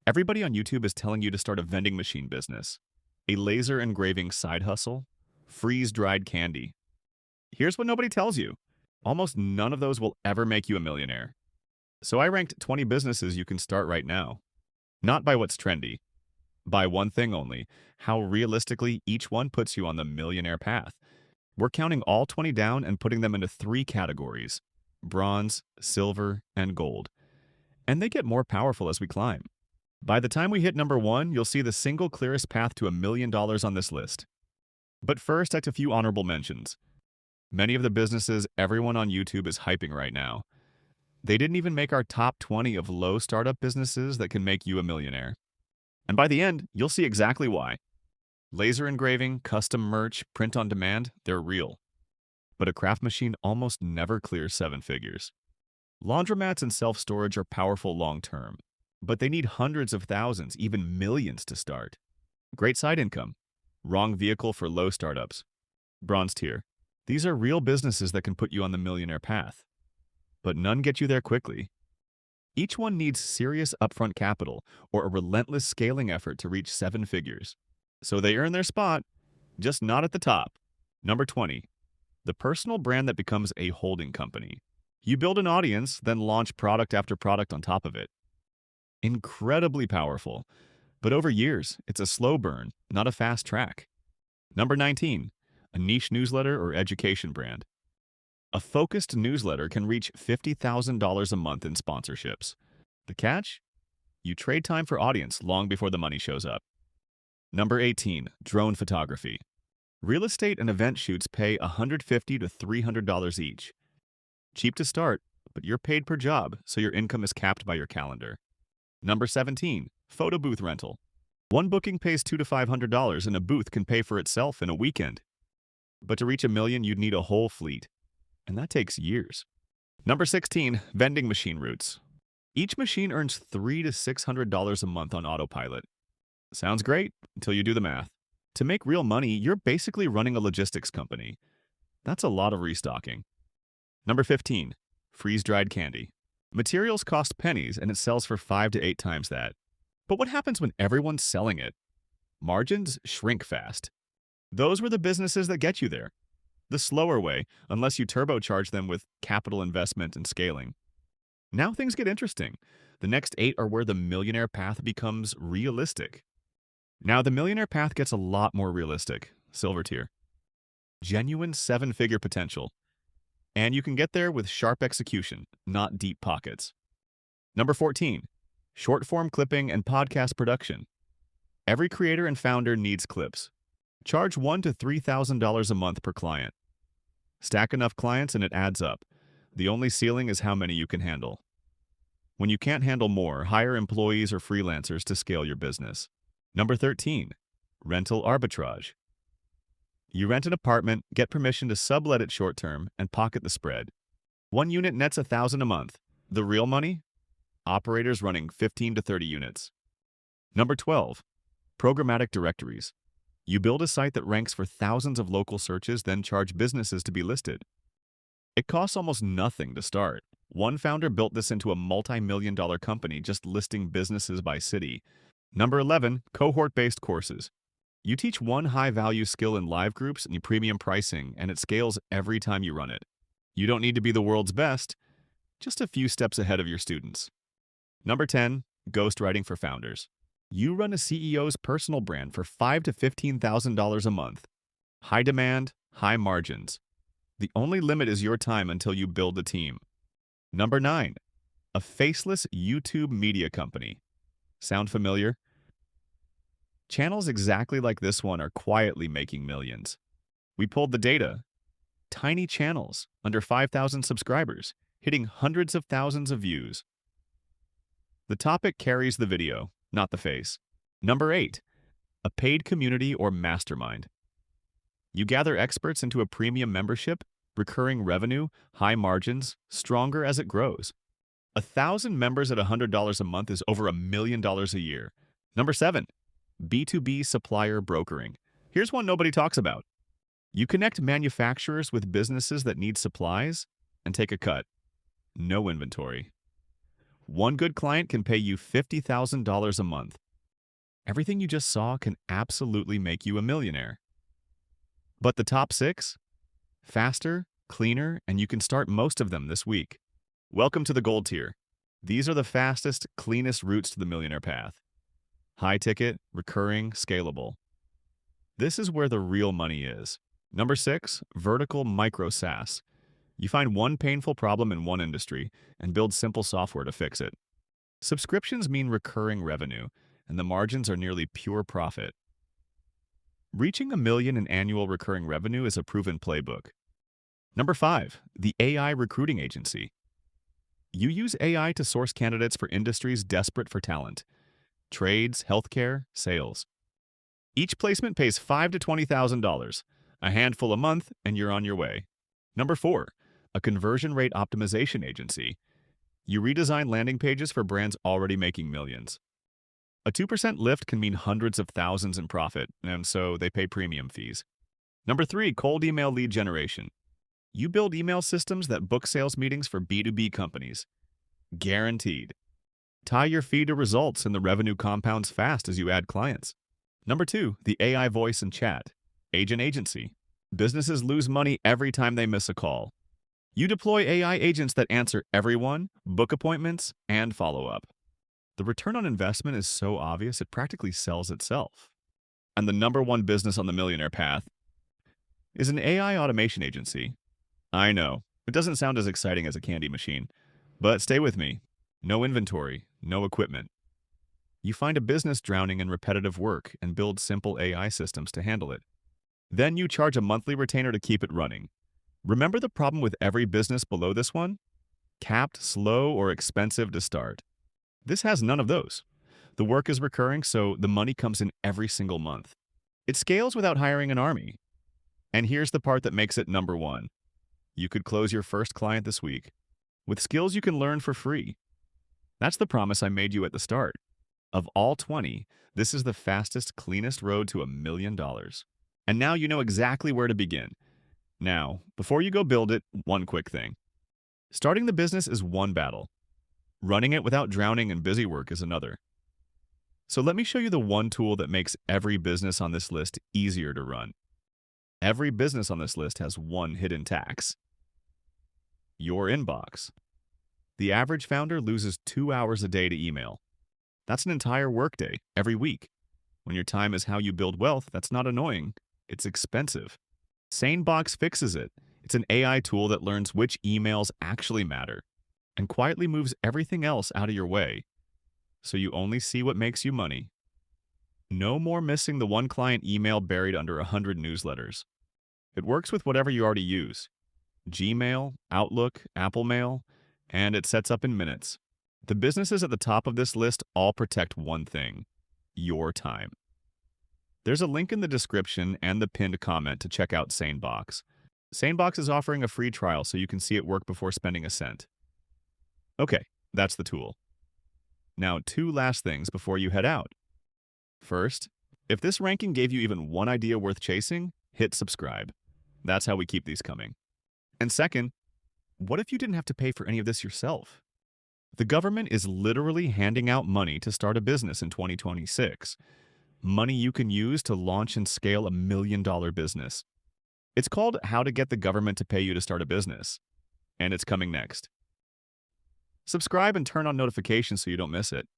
Everybody on YouTube is telling you to start a vending machine business, a laser engraving side hustle, freeze-dried candy. Here's what nobody tells you. Almost none of those will ever make you a millionaire. So I ranked 20 businesses you can start right now. Not by what's trendy, by one thing only, how realistically each one puts you on the millionaire path. We're counting all 20 down and putting them into three categories: bronze, silver, and gold. And they get more powerful as we climb. By the time we hit number one, you'll see the single clearest path to $1 million on this list. But first, a few honorable mentions. Many of the businesses everyone on YouTube is hyping right now. They didn't even make our top 20 of low startup businesses that can make you a millionaire. And by the end, you'll see exactly why. Laser engraving, custom merch, print on demand, they're real. But a craft machine almost never clears seven figures. Laundromats and self-storage are powerful long-term, but they need hundreds of thousands, even millions to start. Great side income. Wrong vehicle for low startups. Bronze tier. These are real businesses that can put you on the millionaire path. But none get you there quickly. Each one needs serious upfront capital or a relentless scaling effort to reach seven figures. So they earn their spot, just not at the top. Number 20. The personal brand that becomes a holding company. You build an audience, then launch product after product on top of it. Incredibly powerful, but over years, it's a slow burn, not a fast track. Number 19. A niche newsletter or education brand. A focused newsletter can reach $50,000 a month in sponsorships. The catch? You trade time for audience long before the money shows up. Number 18. Drone photography. Real estate and event shoots pay $150 to $300 each. Cheap to start, but you're paid per job, so your income is capped by your calendar. Number 17. Photo booth rental. One booking pays $200 to $500 and a booth can pay for itself in a weekend. But to reach $1 million, you'd need a whole fleet. And that takes years. Number 16. Vending machine routes. Each machine earns $300 to $600 a month on autopilot. Sounds great until you do the math. To make real money, you're basically running a logistics company. That's a lot of restocking. Number 15. Freeze-dried candy. Materials cost pennies and it sells for 5 to 8 times that. But what happens when everyone's selling it? Margins shrink fast. Those were the businesses that get you there. The slower way, unless you turbocharge them with capital investment and scaling. Now things get interesting. The next 8 are where the millionaire path becomes realistic. Now the millionaire path gets a lot more realistic. Silver tier. Genuine 7-figure potential. And you can get there with sharp execution, not deep pockets. Number 14. Short-form clipping and podcast production. Every creator and founder needs clips. Charge $1,000 to $3,000 a month per client. Stack enough clients and it adds up. The only ceiling is how many you can handle. When you can't handle more, hire employees or freelancers to scale your business. Number 13. Rental arbitrage. You rent an apartment, get permission to sublet it short-term, and pocket the spread. One unit nets $1,000 a month. The real money? Operators running 15 to 30 units. Number 12. Programmatic directories. You build a site that ranks for thousands of local searches, then charge businesses to be listed. It costs almost nothing to start. One founder built this into a multi-million-dollar company just listing businesses by city. Number 11. Cohort-based courses. You teach one high-value skill in live groups and you premium pricing, and it scales every time you run it. You don't need to be the world's best, just a few steps ahead of your students. Number 10. Ghostwriting for founders. You run a CEO's personal brand for $5,000 to $15,000 a month. High demand, high margins. The only limit is your time until you build a team. Number 9. A faceless YouTube media company. Sound familiar? Channels exactly like this one are quietly making millions. We pulled the data. Tiny channels, under 5,000 subscribers, hitting hundreds of thousands of views. The topic carries the video, not the face. Number 8. A paid community or mastermind. You gather experts into a premium membership, recurring revenue, high margins, stronger as it grows. 1,000 members at $100 a month is over $1 million a year. Number 7. B2B supplier brokering. Here's one nobody talks about. You connect manufacturers with businesses that need supplies and take a cut. No inventory. One good client can pay you $50,000 a month. Everything you just saw can absolutely make you a millionaire. But the top 6? Faster, cleaner, and you can start most of them this week. Welcome to the gold tier. These are the fastest, cleanest routes to the millionaire path. High ticket, recurring, scalable. This is where the real money is. Number 6, vertical micro SaaS. You find one painful problem in one industry and build simple software to fix it. Subscriptions mean recurring revenue, and the margins are nearly pure profit. Reaching $1 million in annual recurring revenue is a proven playbook. Number 5, the AI recruiting agency. You use AI to source candidates for industries desperate for talent. Trades, healthcare, sales. Each placement pays $5,000 to $20,000, a handful a month, and you're on your way. Number 4, a conversion rate optimization agency. You redesign landing pages for brands already making millions. A 2% lift can mean hundreds of thousands in profit, and so they pay premium fees. Number 3, cold email lead generation. You build email systems that book sales meetings for B2B companies. Guaranteed. Tie your fee to results and the revenue compounds fast as you add clients. Number 2, the AI voice and chat. Agent agency. Businesses lose money every time they miss a call. You deploy AI agents that answer everyone, book appointments, and follow up. The return on investment is so obvious it practically sells itself. And the number 1 business on the millionaire path is an AI automation agency. I know, it doesn't sound as exciting as a candy machine, but stay with me. No inventory, no equipment. You find a business drowning in repetitive work and build simple AI systems to handle it. Then you charge a monthly retainer to keep it running. Remember the problem with every business below this one? Capped, slow, or expensive to start. This has none of those. The work is recurring, so the money comes in every single month. It scales without hiring an army. And here's the part that makes it number 1. You could close your first client this week with skills you can learn for free. That's the promise I made you at the start. Of all 20, this is the fastest, cleanest road to $1 million. And now you know exactly where to begin. Now, before you go build it, one quick thing. Starting the business is one battle. Running it without drowning in busy work is another. So let me show you the one tool that makes every business on this list easier to run. Every business on this list has one hidden tax. Your inbox. The average founder loses 2 hours a day to email. That's an entire workday, every week. When your time is how you build wealth, that's not annoying. It's expensive. SaneBox fixes it. It's an AI tool that learns which emails actually matter and quietly moves everything else out of your way, so you only see what makes you money. No more missing the one client email buried under 100 newsletters. It works with whatever you already use. Gmail, Outlook, Apple Mail, and it sets up in minutes. The businesses at the top of this list all protect one thing: your time. There's a link in the description and the pinned comment to check out SaneBox. SaneBox is offering a free trial so you can see it work before spending a cent. Okay, that's the tool. Now, 2 last things before you head out. First, if this ranking gave you even one idea worth chasing, hit subscribe. That's how we keep these coming. And second, what if you didn't have to pay for any of this yourself? The government is literally handing out money to start a business in 2026. Money you can use to launch and scale $1 million business. It's called How to Get the Government to Pay You to Start a Business, and it's coming next. Subscribe and turn on notifications so you don't miss it.